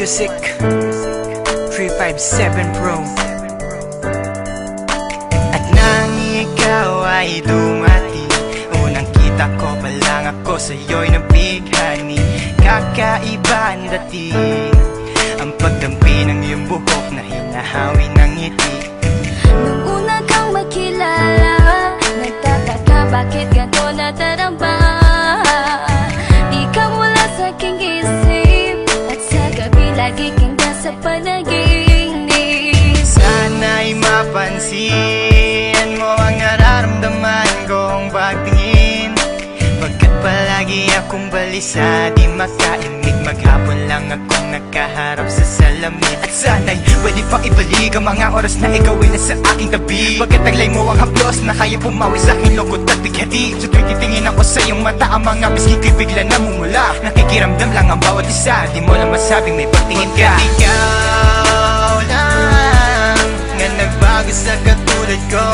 Music 357 Pro. At nang ikaw ay dumating, unang kita ko pa lang ako sa'yo'y nabighani. Kakaiba ang dating, ang pagdampi ng iyong buhok na hinahawi ng ngiti. Nung una kang makilala, nagtataka bakit ganito nadarama. Ikaw wala sa aking isip, at sa gabi lagi kang nasa panaginip. Sana'y mapansin mo ang nararamdaman kong pagtingin, pagkat palagi akong balisa, di makaimik. Maghapon lang akong nakaharap sa salamin. At sana'y pwede pang ibalik ang mga oras na ikaw ay nasa aking tabi, pagkat taglay mo ang haplos na kaya pumawi sa aking lungkot at bighati. Sa tuwing titingin ako sa iyong mata, ang mga bisgi ko'y bigla namumula. Nakikiramdam lang ang bawat isa, di mo lang masabing may pagtingin ka. Ikaw lang nga nagbago sa katulad ko.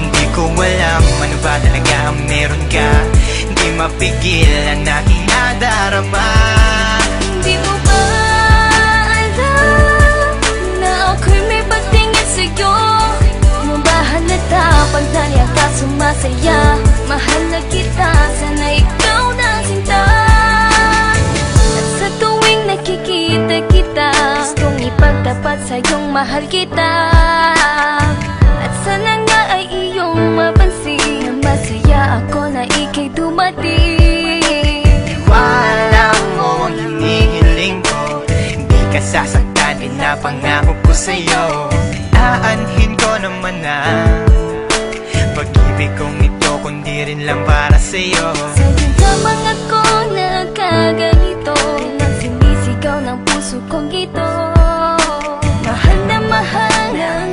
Hindi ko alam ano ba talaga ang meron ka. Hindi mapigil ang aking nadarama. Di mo ba alam na ako'y may pagtingin sa'yo? Mo ba halata pag naliya ka sumasaya? Mahal na kita, sana ikaw na sinta. At sa tuwing nakikita kita, gustong ipagtapat sa'yong mahal kita. At sana nga ay iyong mapansin na masaya ako na ika'y dumating. Wala mo ang hinihiling ko, hindi ka sasaktan, pinapangako ko sa'yo. Aanhin ko naman na pag-ibig kong ito, kundi rin lang para sa'yo. Sa'yo lamang ako nagkaganito, lang sinisigaw ng puso kong ito. Mahal na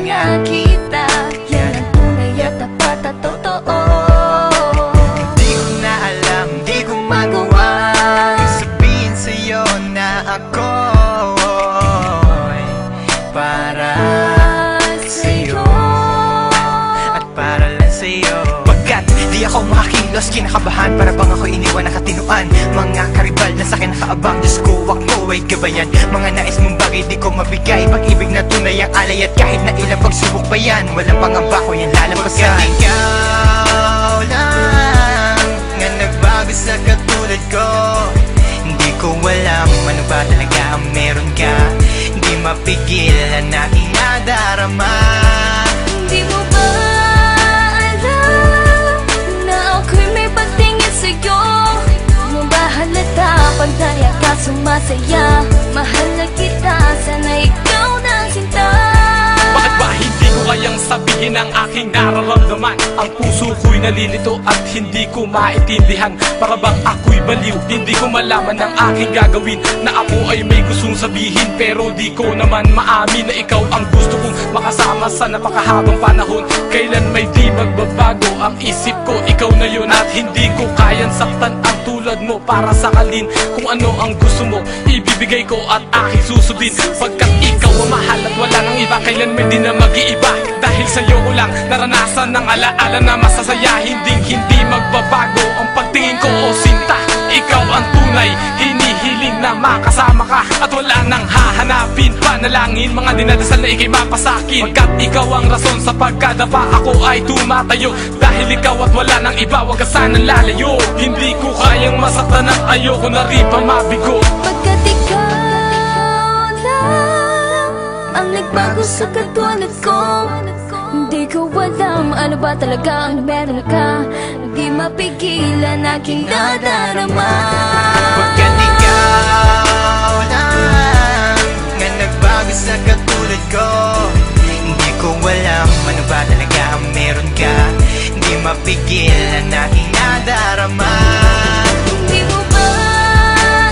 nga kita, yan ang tunay at tapat at totoo. Di ko na alam, di ko magawa sabihin sa'yo na ako'y para sa'yo at para lang sa'yo. Pagkat di ako makakilos, kinakabahan, para bang ako iniwan nakatinuan. Mga karibal na sa'kin nakaabang, Diyos ko, wag mo ay gabayan. Mga nais mong bagay di ko mabigay, pag-ibig na tunay ang alay. At kahit na ilang pagsubok pa yan, walang pangamba ko yan lalampasan. Pagkat ikaw lang nga nagbago sa katulad ko, hindi ko alam ano ba talaga ang meron ka. Hindi mapigil ang aking nadarama. Di mo ba alam na ako'y may pagtingin sa'yo? Mo ba halata pag naliya ka sumasaya? Mahal na kita, sana ikaw na sinta. Bakit ba hindi ko kayang sabihin ang aking nararamdaman? Ang puso ko'y nalilito at hindi ko maintindihan. Para bang ako'y baliw, hindi ko malaman ang aking gagawin. Na ako ay may gustong sabihin, pero di ko naman maamin na ikaw ang gusto kong makasama sa napakahabang panahon. Kailan may di magbabago ang isip ko, ikaw na yun. At hindi ko kayang saktan ang tulad mo para sakalin. Kung ano ang gusto mo, ibibigay ko at aking susundin. Pagkat ikaw ang mahal at wala nang iba, kailan may di na mag-iiba. Dahil sa'yo ko lang naranasan ng alaala na masasaya. Hindi magbabago ang pagtingin ko, o sinta. Ikaw ang tunay, hinihiling na makasama ka. At wala nang hahanapin, panalangin, mga dinadasal na ikay mapasakin. Pagkat ikaw ang rason sa pagkadapa, ako ay tumatayo. Dahil ikaw at wala nang iba, wag ka sanang lalayo. Hindi ko kayang masaktan at ayoko na rin pa mabigo. Pagkat ikaw lang ang nagbago sa katulad ko, hindi ko alam ano ba talaga ang meron ka. Hindi mapigilan aking nadarama. Pagkat ikaw lang nga nagbago sa katulad ko, hindi ko alam ano ba talaga ang meron ka. Hindi mapigil ang aking nadarama. Di mo ba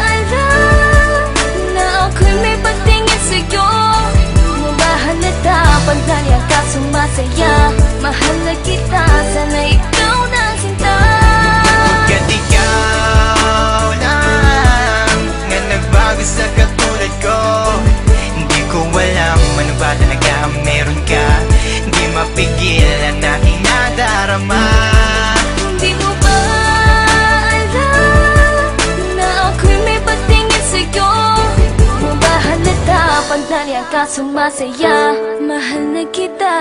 alam na ako'y may pagtingin sa'yo? Mo ba halata pag naliya ka sumasaya? Mahal na kita, sana ikaw na sinta. Pagkat ikaw lang nga nagbago sa katulad ko, hindi ko alam ano ba talaga ang meron ka. Hindi mapigil ang aking nadarama. Di mo ba alam na ako'y may pagtingin sa'yo? Mo ba Sandali ka sumasaya, mahal na kita.